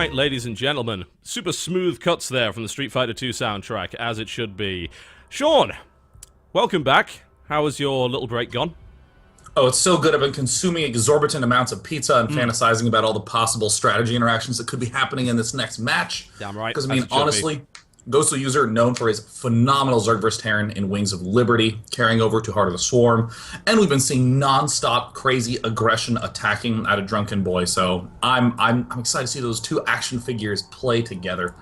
right, ladies and gentlemen. Super smooth cuts there from the Street Fighter 2 soundtrack, as it should be. Sean, welcome back. How has your little break gone? Oh, it's so good. I've been consuming exorbitant amounts of pizza and fantasizing about all the possible strategy interactions that could be happening in this next match. Damn right. Because, I mean, honestly, Ghostly User, known for his phenomenal Zerg vs. Terran in Wings of Liberty, carrying over to Heart of the Swarm, and we've been seeing non-stop crazy aggression attacking out of Drunken Boy, so I'm excited to see those two action figures play together.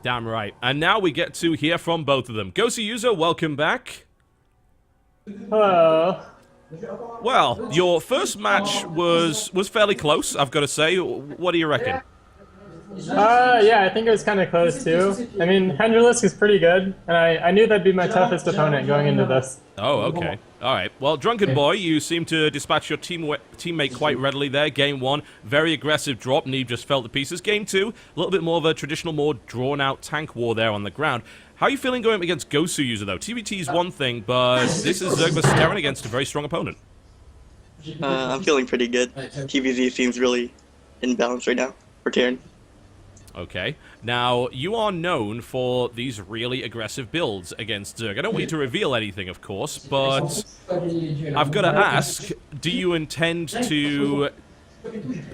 Damn right. And now we get to hear from both of them. Ghostly User, welcome back. Hello. Well, your first match was fairly close, I've got to say. What do you reckon? Yeah, I think it was kind of close too. I mean, Henderlisk is pretty good, and I knew that'd be my toughest opponent going into this. Oh, okay. Alright. Well, Drunken Boy, you seem to dispatch your teammate quite readily there. Game 1, very aggressive drop. Neve just fell to pieces. Game 2, a little bit more of a traditional, more drawn-out tank war there on the ground. How are you feeling going up against Gosu User, though? TVT is one thing, but this is Zerg vs. Terran against a very strong opponent. I'm feeling pretty good. TVZ seems really in balance right now for Terran. Okay. Now, you are known for these really aggressive builds against Zerg. I don't want you to reveal anything, of course, but I've got to ask, do you intend to,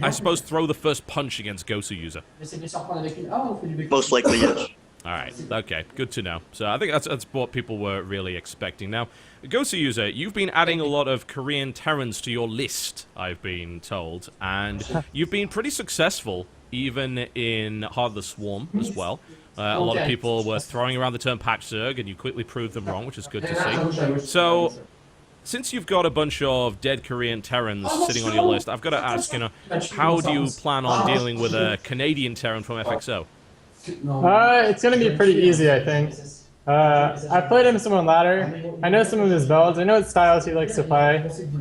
I suppose, throw the first punch against Gosu User? Most likely, yes. Alright, okay, good to know. So I think that's what people were really expecting. Now, Gosu User, you've been adding a lot of Korean Terrans to your list, I've been told, and you've been pretty successful even in Heart of the Swarm as well. A lot of people were throwing around the term Patch Zerg, and you quickly proved them wrong, which is good to see. So, since you've got a bunch of dead Korean Terrans sitting on your list, I've got to ask, you know, how do you plan on dealing with a Canadian Terran from FXO? It's going to be pretty easy, I think. I've played him some on ladder. I know some of his builds. I know what styles he likes to play.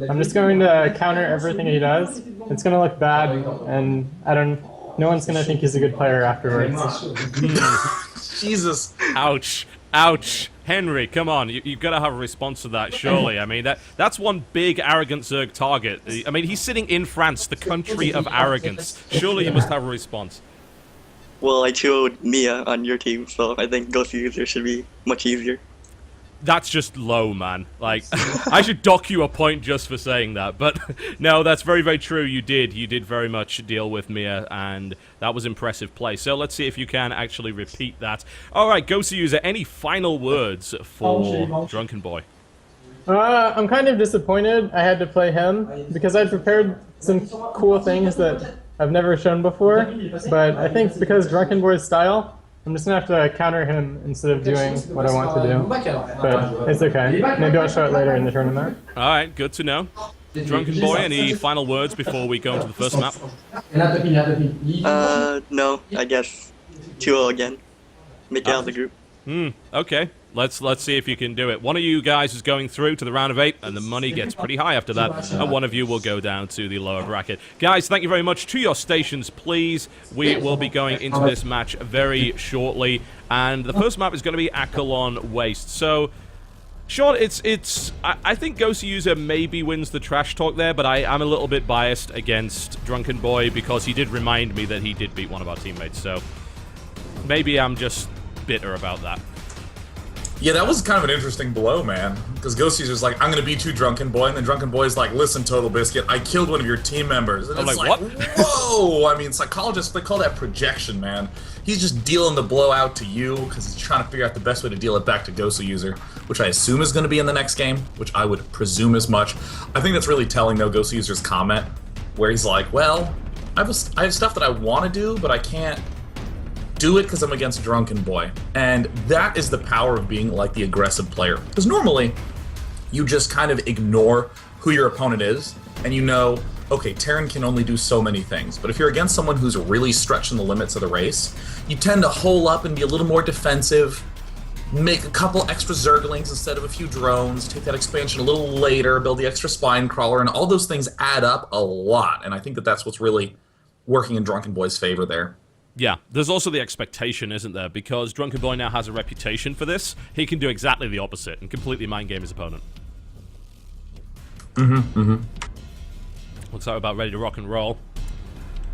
I'm just going to counter everything he does. It's going to look bad, and no one's going to think he's a good player afterwards. Jesus. Ouch. Ouch. Henry, come on. You've got to have a response to that, surely. I mean, that's one big arrogant Zerg target. I mean, he's sitting in France, the country of arrogance. Surely you must have a response. Well, I chose Mia on your team, so I think Ghost User should be much easier. That's just low, man. Like, I should dock you a point just for saying that. But no, that's very, very true. You did very much deal with Mia, and that was impressive play. So let's see if you can actually repeat that. All right, Ghost User, any final words for Drunken Boy? I'm kind of disappointed I had to play him, because I'd prepared some cool things that I've never shown before, but I think because Drunken Boy's style, I'm just going to have to counter him instead of doing what I want to do. But it's okay. Maybe I'll show it later in the tournament. Alright, good to know. Drunken Boy, any final words before we go into the first map? No, I guess 2-0 again. Make it out of the group. Okay. Let's see if you can do it. One of you guys is going through to the round of 8, and the money gets pretty high after that, and one of you will go down to the lower bracket. Guys, thank you very much. To your stations, please. We will be going into this match very shortly, and the first map is going to be Akalon Waste. So, Sean, I think Ghost User maybe wins the trash talk there, but I'm a little bit biased against Drunken Boy because he did remind me that he did beat one of our teammates, so maybe I'm just bitter about that. Yeah, that was kind of an interesting blow, man. Because Ghost User's like, I'm going to beat you, Drunken Boy. And then Drunken Boy's like, listen, Totalbiscuit, I killed one of your team members. And I'm it's like, like, what? Whoa! I mean, psychologists, they call that projection, man. He's just dealing the blow out to you because he's trying to figure out the best way to deal it back to Ghost User, which I assume is going to be in the next game, which I would presume as much. I think that's really telling, though, Ghost User's comment, where he's like, well, I have stuff that I want to do, but I can't do it because I'm against Drunken Boy. And that is the power of being like the aggressive player. Because normally, you just kind of ignore who your opponent is, and you know, okay, Terran can only do so many things. But if you're against someone who's really stretching the limits of the race, you tend to hole up and be a little more defensive, make a couple extra Zerglings instead of a few drones, take that expansion a little later, build the extra spine crawler, and all those things add up a lot. And I think that that's what's really working in Drunken Boy's favor there. Yeah, there's also the expectation, isn't there? Because Drunken Boy now has a reputation for this, he can do exactly the opposite and completely mind game his opponent. Looks like we're about ready to rock and roll.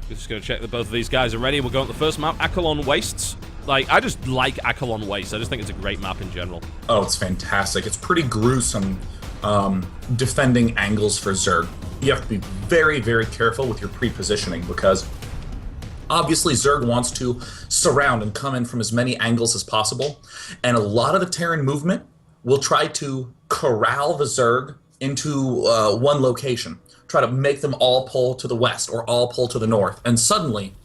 We're just going to check that both of these guys are ready. We'll go on the first map, Akalon Wastes. Like, I just like Akalon Wastes. I just think it's a great map in general. Oh, it's fantastic. It's pretty gruesome defending angles for Zerg. You have to be very, very careful with your pre-positioning because obviously Zerg wants to surround and come in from as many angles as possible. And a lot of the Terran movement will try to corral the Zerg into one location. Try to make them all pull to the west or all pull to the north. And suddenly,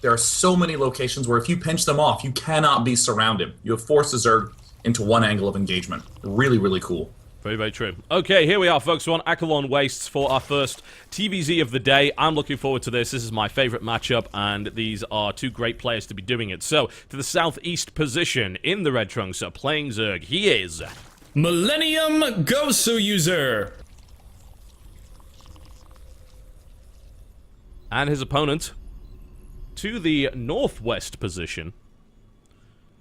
there are so many locations where if you pinch them off, you cannot be surrounded. You have forced the Zerg into one angle of engagement. Really, really cool. Very, very true. Okay, here we are, folks. We're on Akalon Wastes for our first TVZ of the day. I'm looking forward to this. This is my favorite matchup, and these are two great players to be doing it. So, to the southeast position in the Red Trunks, playing Zerg, he is Millennium Gosu User. And his opponent, to the northwest position,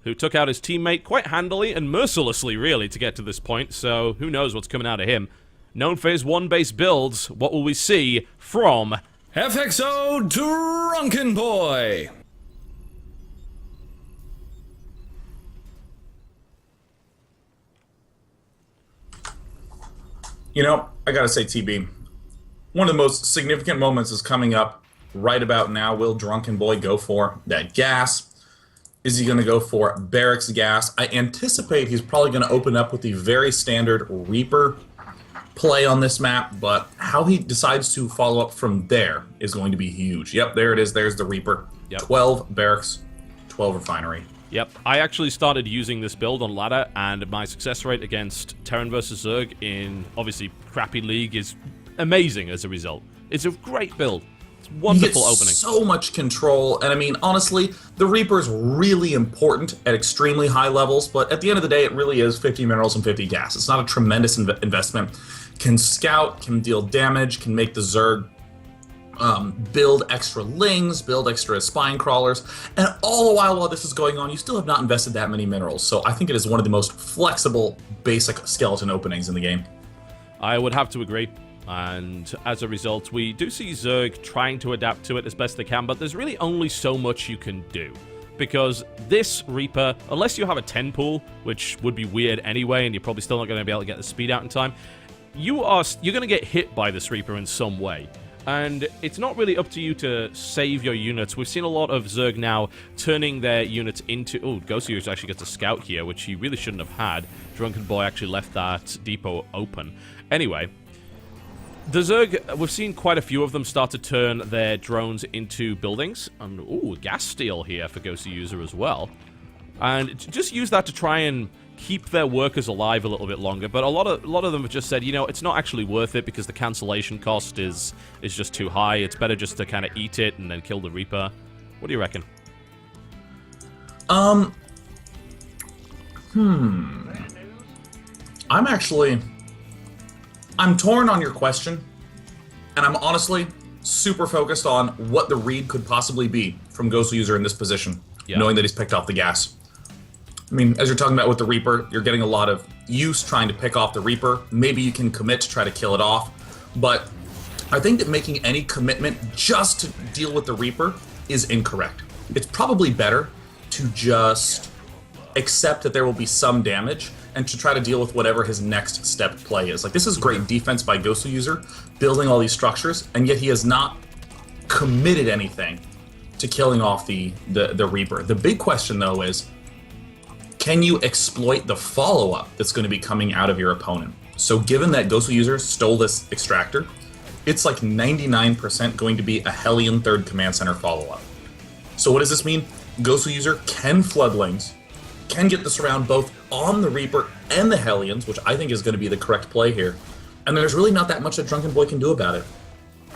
who took out his teammate quite handily and mercilessly, really, to get to this point, so who knows what's coming out of him. Known for his one-base builds, what will we see from FXO Drunken Boy. You know, I gotta say, TB, one of the most significant moments is coming up right about now. Will Drunken Boy go for that gas? Is he going to go for Barracks gas? I anticipate he's probably going to open up with the very standard Reaper play on this map, but how he decides to follow up from there is going to be huge. Yep, there it is. There's the Reaper. Yep. 12 Barracks, 12 Refinery. Yep, I actually started using this build on ladder, and my success rate against Terran vs. Zerg in, obviously, crappy league is amazing as a result. It's a great build. It's wonderful opening. So much control, and I mean, honestly, the Reaper's really important at extremely high levels, but at the end of the day, it really is 50 minerals and 50 gas. It's not a tremendous investment. Can scout, can deal damage, can make the Zerg build extra lings, build extra spine crawlers, and all the while this is going on, you still have not invested that many minerals. So I think it is one of the most flexible, basic skeleton openings in the game. I would have to agree. And as a result, we do see Zerg trying to adapt to it as best they can, but there's really only so much you can do. Because this Reaper, unless you have a 10 pool, which would be weird anyway, and you're probably still not going to be able to get the speed out in time, you're going to get hit by this Reaper in some way. And it's not really up to you to save your units. We've seen a lot of Zerg now turning their units into... Oh, Gosu actually gets a scout here, which he really shouldn't have had. Drunken Boy actually left that depot open. Anyway... The Zerg, we've seen quite a few of them start to turn their drones into buildings. And, ooh, gas steel here for Gosu User as well. And just use that to try and keep their workers alive a little bit longer. But a lot of them have just said, you know, it's not actually worth it because the cancellation cost is just too high. It's better just to kind of eat it and then kill the Reaper. What do you reckon? I'm torn on your question, and I'm honestly super focused on what the read could possibly be from Gosu User in this position, knowing that he's picked off the gas. I mean, as you're talking about with the Reaper, you're getting a lot of use trying to pick off the Reaper. Maybe you can commit to try to kill it off, but I think that making any commitment just to deal with the Reaper is incorrect. It's probably better to just accept that there will be some damage and to try to deal with whatever his next step play is. Like, this is great defense by Gosu User, building all these structures, and yet he has not committed anything to killing off the Reaper. The big question, though, is can you exploit the follow-up that's going to be coming out of your opponent? So given that Gosu User stole this extractor, it's like 99% going to be a Hellion 3rd Command Center follow-up. So what does this mean? Gosu User can flood lanes, can get the surround both on the Reaper and the Hellions, which I think is going to be the correct play here. And there's really not that much that Drunken Boy can do about it.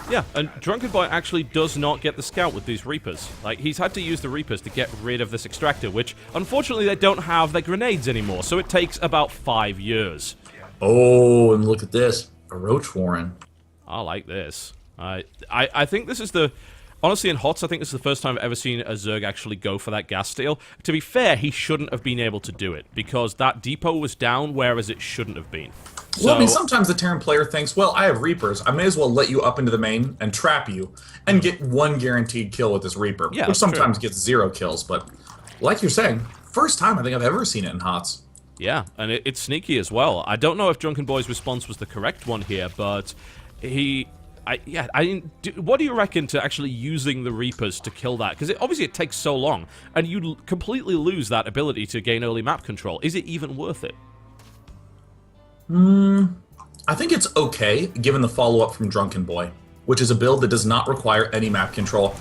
Yeah, and Drunken Boy actually does not get the scout with these Reapers. Like, he's had to use the Reapers to get rid of this extractor, which, unfortunately, they don't have their grenades anymore, so it takes about 5 years. Oh, and look at this. A Roach Warren. I like this. I think this is the... Honestly, in HOTS, I think this is the first time I've ever seen a Zerg actually go for that gas steal. To be fair, he shouldn't have been able to do it, because that depot was down, whereas it shouldn't have been. Well, I mean, sometimes the Terran player thinks, well, I have Reapers. I may as well let you up into the main and trap you and get one guaranteed kill with this Reaper, Yeah, which sometimes gets 0 kills. But like you're saying, first time I think I've ever seen it in HOTS. Yeah, and it's sneaky as well. I don't know if Drunken Boy's response was the correct one here, but what do you reckon to actually using the Reapers to kill that? Because obviously it takes so long, and you completely lose that ability to gain early map control. Is it even worth it? I think it's okay, given the follow-up from Drunken Boy, which is a build that does not require any map control.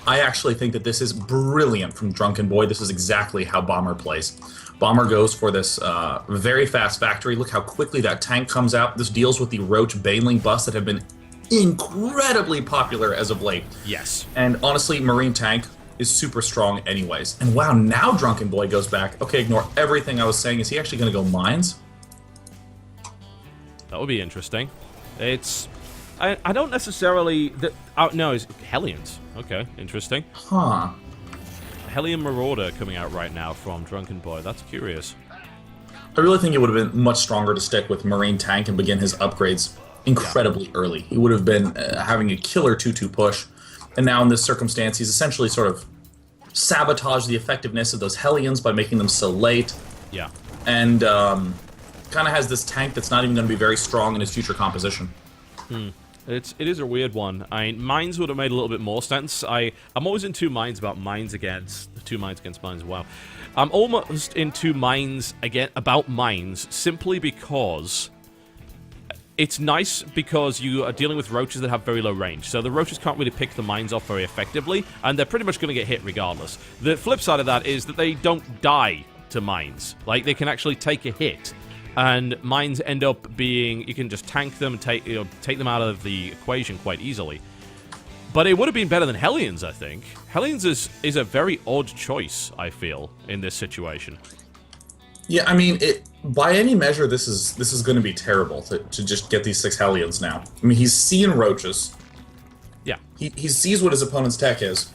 I actually think that this is brilliant from Drunken Boy. This is exactly how Bomber plays. Bomber goes for this very fast factory. Look how quickly that tank comes out. This deals with the Roach Baneling busts that have been incredibly popular as of late. Yes. And honestly, Marine Tank is super strong anyways. And wow, now Drunken Boy goes back. Okay, ignore everything I was saying. Is he actually going to go mines? That would be interesting. It's... I don't necessarily... no, it's Hellions. Okay, interesting. Huh. Hellion Marauder coming out right now from Drunken Boy. That's curious. I really think it would have been much stronger to stick with Marine Tank and begin his upgrades incredibly early. He would have been having a killer 2-2 push. And now in this circumstance, he's essentially sort of sabotaged the effectiveness of those Hellions by making them so late. Yeah. And kind of has this tank that's not even going to be very strong in his future composition. It is a weird one. Mines would have made a little bit more sense. I'm always in two minds about mines against... Two minds against mines, wow. I'm almost in two minds about mines, simply because... It's nice because you are dealing with roaches that have very low range, so the roaches can't really pick the mines off very effectively, and they're pretty much going to get hit regardless. The flip side of that is that they don't die to mines. Like, they can actually take a hit, and mines end up being... You can just tank them and take them out of the equation quite easily. But it would have been better than Hellions, I think. Hellions is a very odd choice, I feel, in this situation. Yeah, I mean, by any measure, this is going to be terrible to just get these 6 Hellions now. I mean, he's seeing roaches. Yeah. He sees what his opponent's tech is.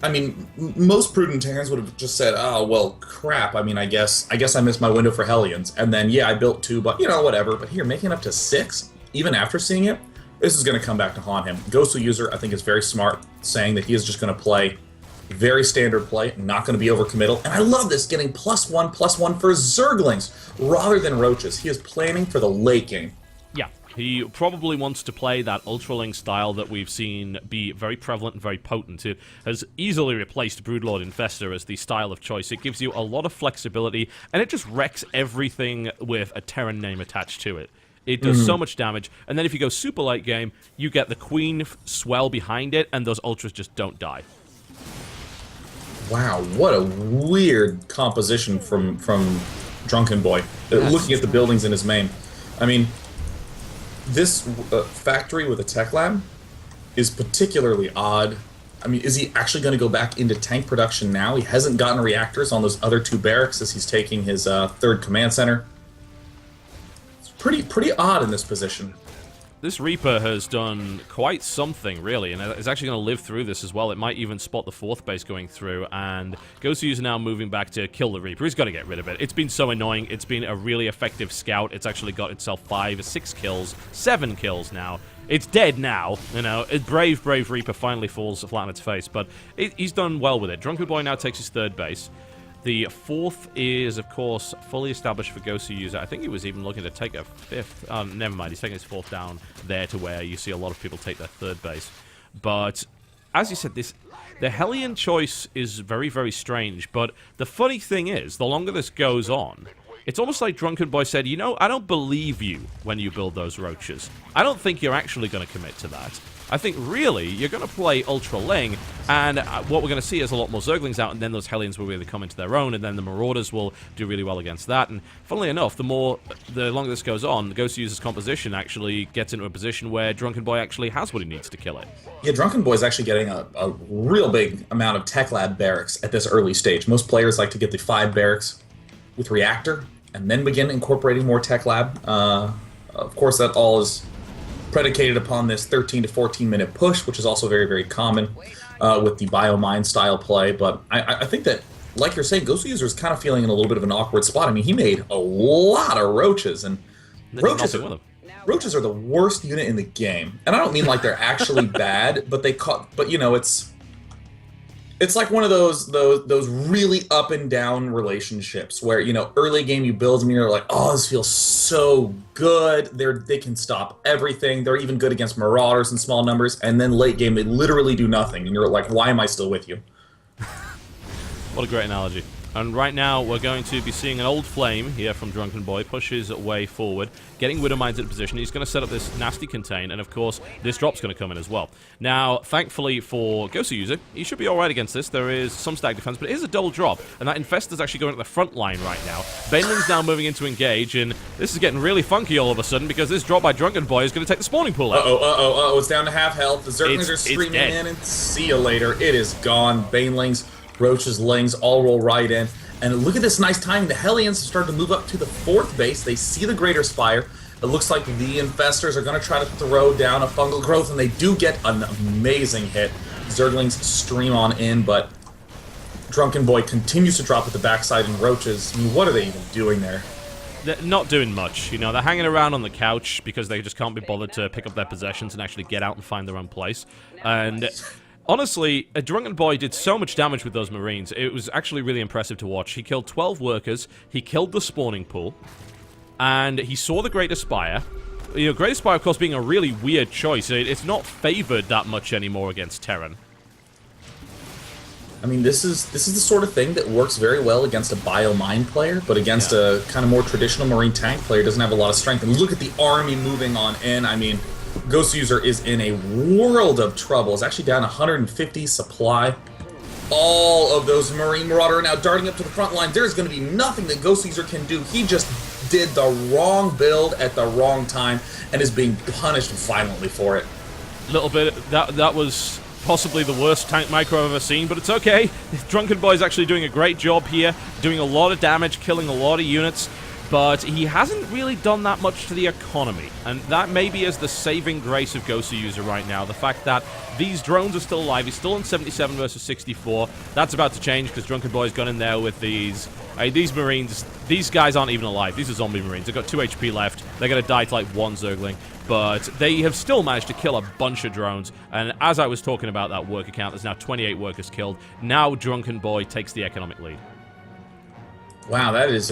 I mean, most prudent Terrans would have just said, oh, well, crap, I mean, I guess I missed my window for Hellions. And then, yeah, I built 2, but, whatever. But here, making it up to 6, even after seeing it, this is going to come back to haunt him. Ghostly User, I think, is very smart, saying that he is just going to play very standard play, not going to be overcommittal. And I love this, getting +1/+1 for Zerglings rather than Roaches. He is planning for the late game. Yeah, he probably wants to play that Ultraling style that we've seen be very prevalent and very potent. It has easily replaced Broodlord Infestor as the style of choice. It gives you a lot of flexibility, and it just wrecks everything with a Terran name attached to it. It does so much damage, and then if you go super late game, you get the Queen swell behind it, and those Ultras just don't die. Wow, what a weird composition from Drunken Boy. Looking at the buildings in his main. I mean, this factory with a tech lab is particularly odd. I mean, is he actually going to go back into tank production now? He hasn't gotten reactors on those other 2 barracks as he's taking his 3rd command center. It's pretty odd in this position. This Reaper has done quite something, really, and it's actually going to live through this as well. It might even spot the 4th base going through, and Gosu's now moving back to kill the Reaper. He's got to get rid of it. It's been so annoying. It's been a really effective scout. It's actually got itself 5, 6 kills, 7 kills now. It's dead now, Brave Reaper finally falls flat on its face, but he's done well with it. Drunken Boy now takes his 3rd base. The 4th is, of course, fully established for Gosu User. I think he was even looking to take a 5th. Oh, never mind. He's taking his 4th down there to where you see a lot of people take their 3rd base. But, as you said, the Hellion choice is very, very strange. But the funny thing is, the longer this goes on, it's almost like Drunken Boy said, I don't believe you when you build those roaches. I don't think you're actually going to commit to that. I think, really, you're going to play Ultra Ling, and what we're going to see is a lot more Zerglings out, and then those Hellions will really come into their own, and then the Marauders will do really well against that. And funnily enough, the longer this goes on, the Ghost User's composition actually gets into a position where Drunken Boy actually has what he needs to kill it. Yeah, Drunken Boy is actually getting a real big amount of Tech Lab barracks at this early stage. Most players like to get the 5 barracks with Reactor, and then begin incorporating more Tech Lab. Of course, that all is predicated upon this 13 to 14 minute push, which is also very, very common. with the Biomine style play. But I think that, like you're saying, Ghost User is kind of feeling in a little bit of an awkward spot. I mean, he made a lot of roaches, and roaches are the worst unit in the game. And I don't mean like they're actually bad, but you know, it's like one of those really up and down relationships where, you know, early game you build them and you're like, oh, this feels so good. They can stop everything. They're even good against Marauders in small numbers. And then late game they literally do nothing, and you're like, why am I still with you? What a great analogy. And right now, we're going to be seeing an old flame here from Drunken Boy push his way forward, getting Widow Mines into position. He's going to set up this nasty contain, and of course, this drop's going to come in as well. Now, thankfully for Ghost User, he should be alright against this. There is some stag defense, but it is a double drop, and that Infestor's actually going to the front line right now. Baneling's now moving into engage, and this is getting really funky all of a sudden, because this drop by Drunken Boy is going to take the spawning pool out. It's down to half health. The Zerglings are streaming in, and see you later. It is gone. Banelings, Roaches, Lings all roll right in. And look at this nice timing. The Hellions have started to move up to the 4th base. They see the Greater Spire. It looks like the Infestors are going to try to throw down a Fungal Growth, and they do get an amazing hit. Zerglings stream on in, but Drunken Boy continues to drop at the backside, and Roaches, I mean, what are they even doing there? They're not doing much. You know, they're hanging around on the couch because they just can't be bothered to pick up their possessions and actually get out and find their own place. And honestly, a Drunken Boy did so much damage with those Marines. It was actually really impressive to watch. He killed 12 workers, he killed the spawning pool, and he saw the Greater Spire. You know, Greater Spire, of course, being a really weird choice. It's not favored that much anymore against Terran. I mean, this is the sort of thing that works very well against a Biomine player, but against a kind of more traditional Marine tank player doesn't have a lot of strength. And look at the army moving on in. I mean, Ghost User is in a world of trouble. It's actually down 150 supply. All of those Marine Marauder are now darting up to the front line. There's going to be nothing that Ghost User can do. He just did the wrong build at the wrong time and is being punished violently for it. A little bit. That was possibly the worst tank micro I've ever seen, but it's okay. Drunken Boy's actually doing a great job here, doing a lot of damage, killing a lot of units. But he hasn't really done that much to the economy, and that maybe is the saving grace of Ghost User right now. The fact that these drones are still alive. He's still on 77 versus 64. That's about to change because Drunken Boy's gone in there with these Marines. These guys aren't even alive. These are zombie Marines. They've got 2 HP left. They're going to die to like 1 Zergling, but they have still managed to kill a bunch of drones. And as I was talking about that worker count, there's now 28 workers killed. Now Drunken Boy takes the economic lead. Wow, that is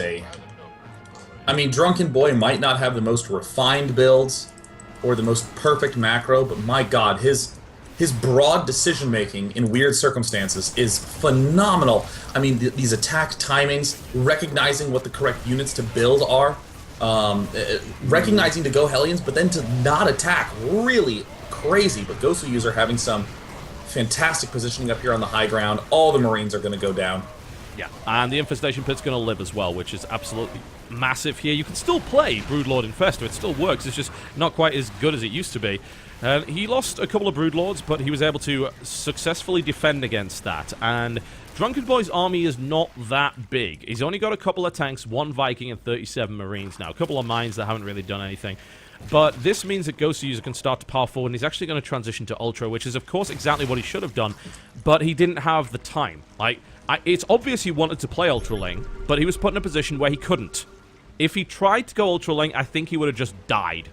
I mean, Drunken Boy might not have the most refined builds or the most perfect macro, but my god, his broad decision-making in weird circumstances is phenomenal. I mean, these attack timings, recognizing what the correct units to build are, recognizing to go Hellions, but then to not attack, really crazy. But Ghost User having some fantastic positioning up here on the high ground. All the Marines are going to go down. Yeah, and the Infestation Pit's going to live as well, which is absolutely massive here. You can still play Broodlord Infestor. It still works. It's just not quite as good as it used to be. He lost a couple of Broodlords, but he was able to successfully defend against that. And Drunken Boy's army is not that big. He's only got a couple of tanks, 1 Viking and 37 Marines now. A couple of mines that haven't really done anything. But this means that Ghost User can start to power forward, and he's actually going to transition to Ultra, which is, of course, exactly what he should have done. But he didn't have the time. It's obvious he wanted to play Ultra Lane, but he was put in a position where he couldn't. If he tried to go Ultra Lane, I think he would have just died.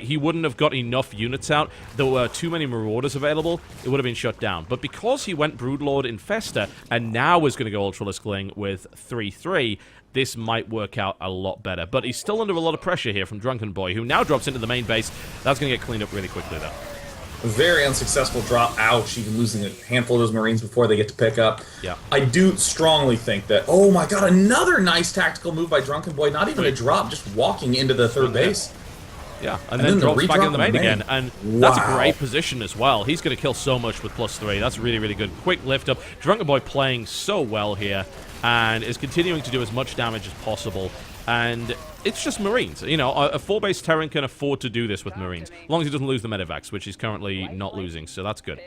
He wouldn't have got enough units out. There were too many Marauders available. It would have been shut down. But because he went Broodlord Infestor, and now is going to go Ultralisk Ling with 3-3, this might work out a lot better. But he's still under a lot of pressure here from Drunken Boy, who now drops into the main base. That's going to get cleaned up really quickly, though. A very unsuccessful drop. Ouch, even losing a handful of those Marines before they get to pick up. Yeah. I do strongly think that, oh my god, another nice tactical move by Drunken Boy. Not even a drop, just walking into the 3rd base. Yeah, and then drops back in the main again, and that's a Wow. great position as well. He's going to kill so much with +3. That's really, really good. Quick lift up. Drunken Boy playing so well here, and is continuing to do as much damage as possible. And it's just Marines. You know, a 4-base Terran can afford to do this with Marines, as long as he doesn't lose the Medivacs, which he's currently not losing, so that's good.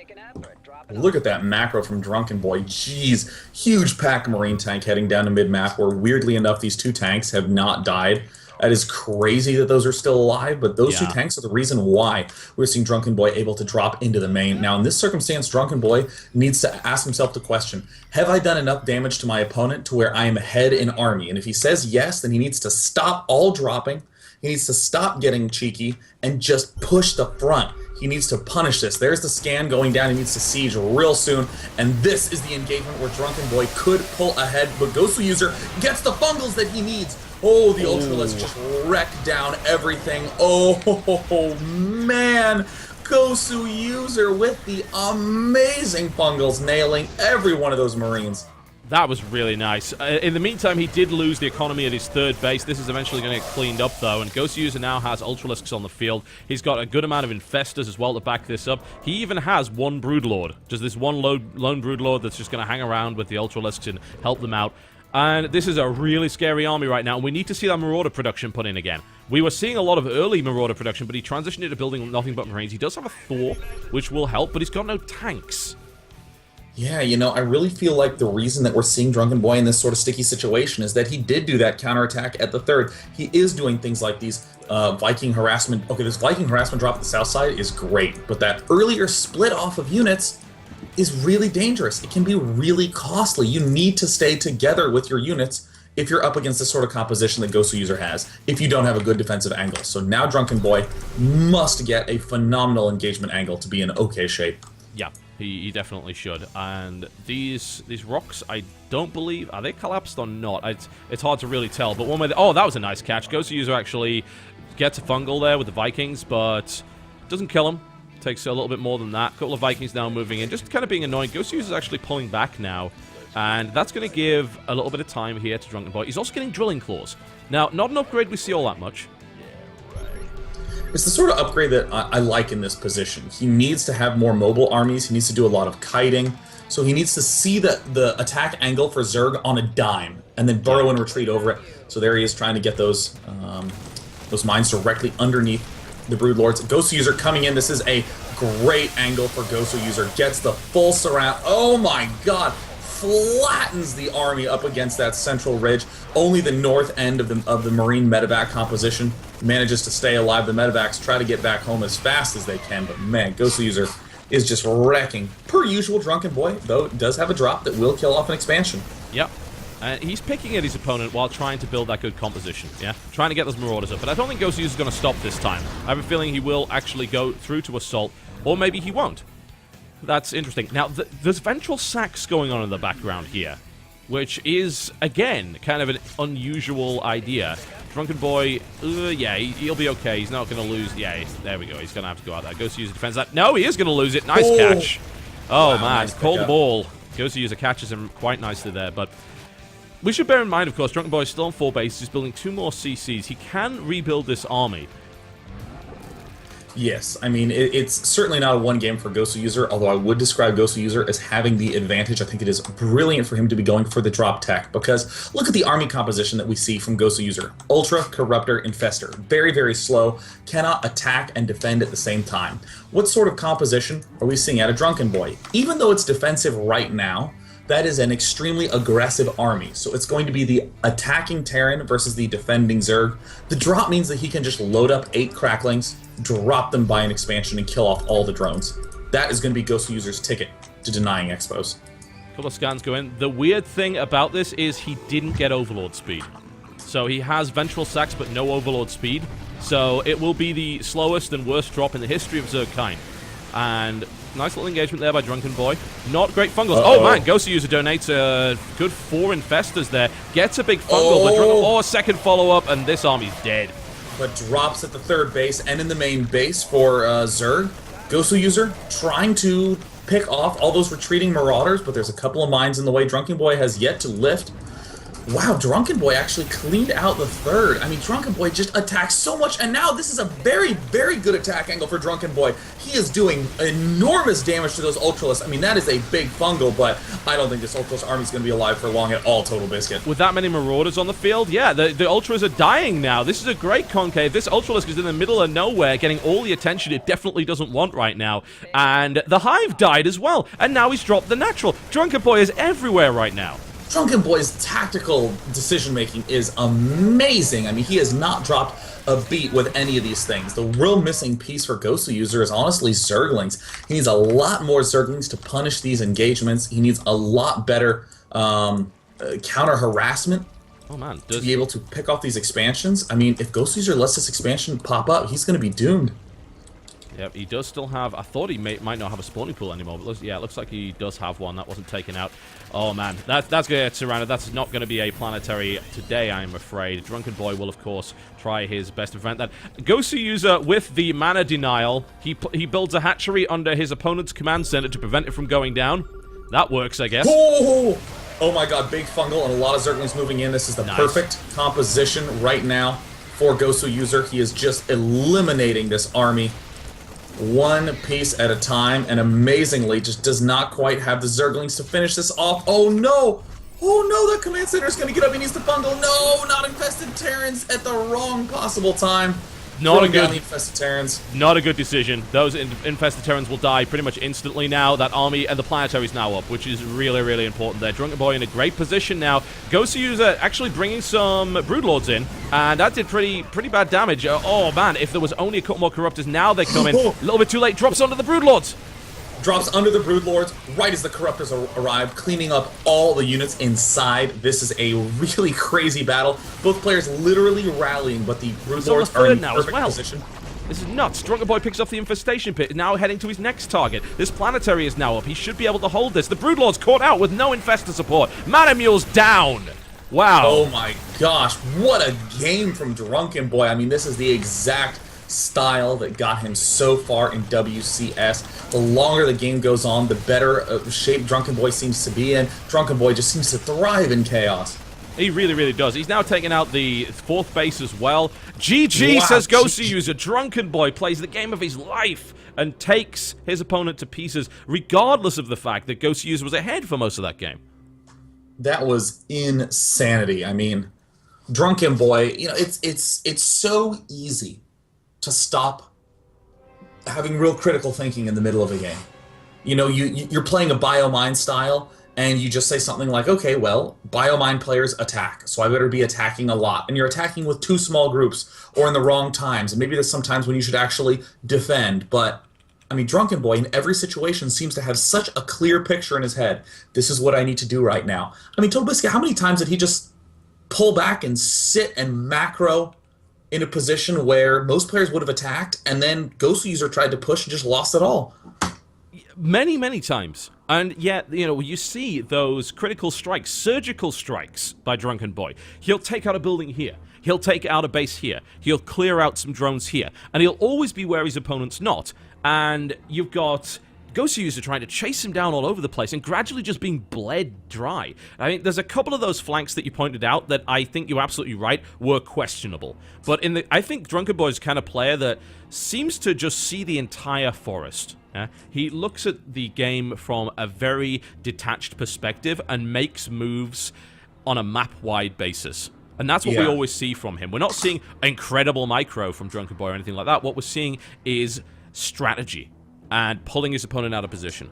Look at that macro from Drunken Boy. Jeez, huge pack Marine tank heading down to mid-map, where weirdly enough, these 2 tanks have not died. That is crazy that those are still alive, but those two Yeah. tanks are the reason why we're seeing Drunken Boy able to drop into the main. Now, in this circumstance, Drunken Boy needs to ask himself the question, have I done enough damage to my opponent to where I am ahead in army? And if he says yes, then he needs to stop all dropping. He needs to stop getting cheeky and just push the front. He needs to punish this. There's the scan going down. He needs to siege real soon. And this is the engagement where Drunken Boy could pull ahead, but Ghostly User gets the fungals that he needs. Oh, the Ultralisk just wrecked down everything. Oh, man. Gosu User with the amazing fungals, nailing every one of those Marines. That was really nice. In the meantime, he did lose the economy at his third base. This is eventually going to get cleaned up, though, and Ghost User now has Ultralisks on the field. He's got a good amount of Infestors as well to back this up. He even has one Broodlord, just this one lone Broodlord that's just going to hang around with the Ultralisks and help them out. And this is a really scary army right now, and we need to see that Marauder production put in again. We were seeing a lot of early Marauder production, but he transitioned into building nothing but Marines. He does have a Thor, which will help, but he's got no tanks. Yeah, you know, I really feel like the reason that we're seeing Drunken Boy in this sort of sticky situation is that he did do that counterattack at the third. He is doing things like these Viking harassment. Okay, this Viking harassment drop at the south side is great, but that earlier split off of units is really dangerous. It can be really costly. You need to stay together with your units if you're up against the sort of composition that Ghostly User has, if you don't have a good defensive angle. So now Drunken Boy must get a phenomenal engagement angle to be in okay shape. Yeah. He definitely should. And these rocks, I don't believe... Are they collapsed or not? It's hard to really tell. But one way... Oh, that was a nice catch. Ghost User actually gets a fungal there with the Vikings, but doesn't kill him. Takes a little bit more than that. A couple of Vikings now moving in. Just kind of being annoying. Ghost User is actually pulling back now. And that's going to give a little bit of time here to Drunken Boy. He's also getting Drilling Claws. Now, not an upgrade we see all that much. It's the sort of upgrade that I like in this position. He needs to have more mobile armies. He needs to do a lot of kiting. So he needs to see the attack angle for Zerg on a dime and then burrow and retreat over it. So there he is trying to get those mines directly underneath the Broodlords. Ghost User coming in. This is a great angle for Ghost User. Gets the full surround. Oh my god. Flattens the army up against that central ridge. Only the north end of the Marine medevac composition manages to stay alive. The medevacs try to get back home as fast as they can, but man, Ghost User is just wrecking. Per usual, Drunken Boy, though, does have a drop that will kill off an expansion. Yep. He's picking at his opponent while trying to build that good composition, yeah? Trying to get those Marauders up, but I don't think Ghost User is going to stop this time. I have a feeling he will actually go through to assault, or maybe he won't. That's interesting. Now, there's ventral sacks going on in the background here, which is, again, kind of an unusual idea. Drunken Boy, yeah, he'll be okay. He's not going to lose. Yeah, there we go. He's going to have to go out there. Ghost User defends that. No, he is going to lose it. Nice catch. Oh, wow, man. Nice call the ball. Ghost User catches him quite nicely there, but we should bear in mind, of course, Drunken Boy is still on 4 bases. He's building 2 more CCs. He can rebuild this army. Yes, I mean, it's certainly not a one game for Ghostly User, although I would describe Ghostly User as having the advantage. I think it is brilliant for him to be going for the drop tech, because look at the army composition that we see from Ghostly User. Ultra, Corruptor, Infestor. Very, very slow, cannot attack and defend at the same time. What sort of composition are we seeing out of Drunken Boy? Even though it's defensive right now, that is an extremely aggressive army. So it's going to be the attacking Terran versus the defending Zerg. The drop means that he can just load up 8 Cracklings, drop them by an expansion, and kill off all the drones. That is going to be Ghostly User's ticket to denying Expos. A couple of scans go in. The weird thing about this is he didn't get Overlord speed. So he has Ventral Sacks, but no Overlord speed. So it will be the slowest and worst drop in the history of Zerg kind. And nice little engagement there by Drunken Boy. Not great fungals. Oh, man. Ghostly User donates a good 4 Infestors there. Gets a big fungal, but Drunken... a second follow-up, and this army's dead. But drops at the third base and in the main base for Zerg. Ghostly User trying to pick off all those retreating Marauders, but there's a couple of mines in the way. Drunken Boy has yet to lift. Wow, Drunken Boy actually cleaned out the third. I mean, Drunken Boy just attacks so much, and now this is a very, very good attack angle for Drunken Boy. He is doing enormous damage to those Ultralisks. I mean, that is a big fungal, but I don't think this Ultralist army is going to be alive for long at all, Total Biscuit. With that many Marauders on the field, yeah, the Ultras are dying now. This is a great concave. This Ultralisk is in the middle of nowhere, getting all the attention it definitely doesn't want right now. And the Hive died as well, and now he's dropped the natural. Drunken Boy is everywhere right now. Drunken Boy's tactical decision-making is amazing. I mean, he has not dropped a beat with any of these things. The real missing piece for Gosu User is honestly Zerglings. He needs a lot more Zerglings to punish these engagements. He needs a lot better counter-harassment to be able to pick off these expansions. I mean, if Gosu User lets this expansion pop up, he's going to be doomed. Yep, he does still have... I thought he might not have a spawning pool anymore, but it looks like he does have one. That wasn't taken out. Oh, man. That's going to get surrounded. That's not going to be a planetary today, I'm afraid. Drunken Boy will, of course, try his best to prevent that. Gosu User, with the mana denial, he builds a hatchery under his opponent's command center to prevent it from going down. That works, I guess. Oh my god, big fungal and a lot of Zerglings moving in. This is the perfect composition right now for Gosu User. He is just eliminating this army one piece at a time, and amazingly just does not quite have the Zerglings to finish this off. Oh no! Oh no, the command center is going to get up. He needs to fungal. No, not Infested Terrans at the wrong possible time. Not a good Infested Terrans. Not a good decision. Those Infested Terrans will die pretty much instantly now. That army and the planetary is now up, which is really, really important there. Drunken Boy in a great position now. Gosu User actually bringing some Broodlords in, and that did pretty bad damage. Oh man, if there was only a couple more Corruptors, now they come in. A little bit too late. Drops onto the Broodlords. Drops under the Broodlords right as the Corruptors arrive, cleaning up all the units inside. This is a really crazy battle. Both players literally rallying, but the Broodlords are in perfect position. This is nuts. Drunken Boy picks up the Infestation Pit, now heading to his next target. This planetary is now up. He should be able to hold this. The Broodlord's caught out with no Infestor support. Mana Mule's down. Wow. Oh my gosh, what a game from Drunken Boy. I mean, this is the exact style that got him so far in WCS. The longer the game goes on, the better shape Drunken Boy seems to be in. Drunken Boy just seems to thrive in chaos. He really, really does. He's now taken out the 4th base as well. GG, says Gosu User. Drunken Boy plays the game of his life and takes his opponent to pieces, regardless of the fact that Gosu User was ahead for most of that game. That was insanity. I mean, Drunken Boy, you know, it's so easy to stop having real critical thinking in the middle of a game. You know, you're playing a Biomine style, and you just say something like, okay, well, Biomine players attack, so I better be attacking a lot. And you're attacking with too small groups, or in the wrong times, and maybe there's some times when you should actually defend. But, I mean, Drunken Boy in every situation seems to have such a clear picture in his head. This is what I need to do right now. I mean, Totalbiscuit, how many times did he just pull back and sit and macro in a position where most players would have attacked, and then Gosu User tried to push and just lost it all? Many, many times. And yet, you know, you see those critical strikes, surgical strikes by Drunken Boy. He'll take out a building here. He'll take out a base here. He'll clear out some drones here. And he'll always be where his opponent's not. And you've got Gosu User trying to chase him down all over the place and gradually just being bled dry. I mean, there's a couple of those flanks that you pointed out that I think you're absolutely right were questionable. But I think Drunken Boy's the kind of player that seems to just see the entire forest. He looks at the game from a very detached perspective and makes moves on a map-wide basis. And that's what we always see from him. We're not seeing incredible micro from Drunken Boy or anything like that. What we're seeing is strategy and pulling his opponent out of position.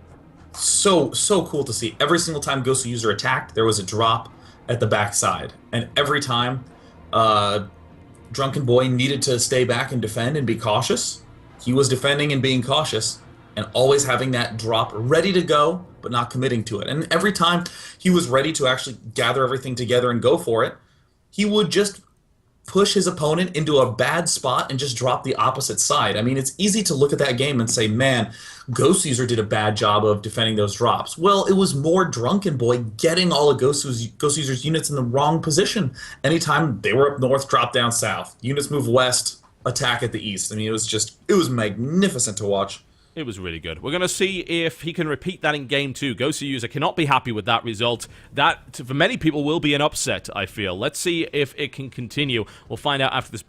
So cool to see. Every single time Gosu User attacked, there was a drop at the backside. And every time Drunken Boy needed to stay back and defend and be cautious, he was defending and being cautious, and always having that drop ready to go, but not committing to it. And every time he was ready to actually gather everything together and go for it, he would just push his opponent into a bad spot and just drop the opposite side. I mean, it's easy to look at that game and say, man, Gosu User did a bad job of defending those drops. Well, it was more Drunken Boy getting all of Gosu User's units in the wrong position. Anytime they were up north, drop down south. Units move west, attack at the east. I mean, it was magnificent to watch. It was really good. We're going to see if he can repeat that in Game 2. Gosu User cannot be happy with that result. That, for many people, will be an upset, I feel. Let's see if it can continue. We'll find out after this.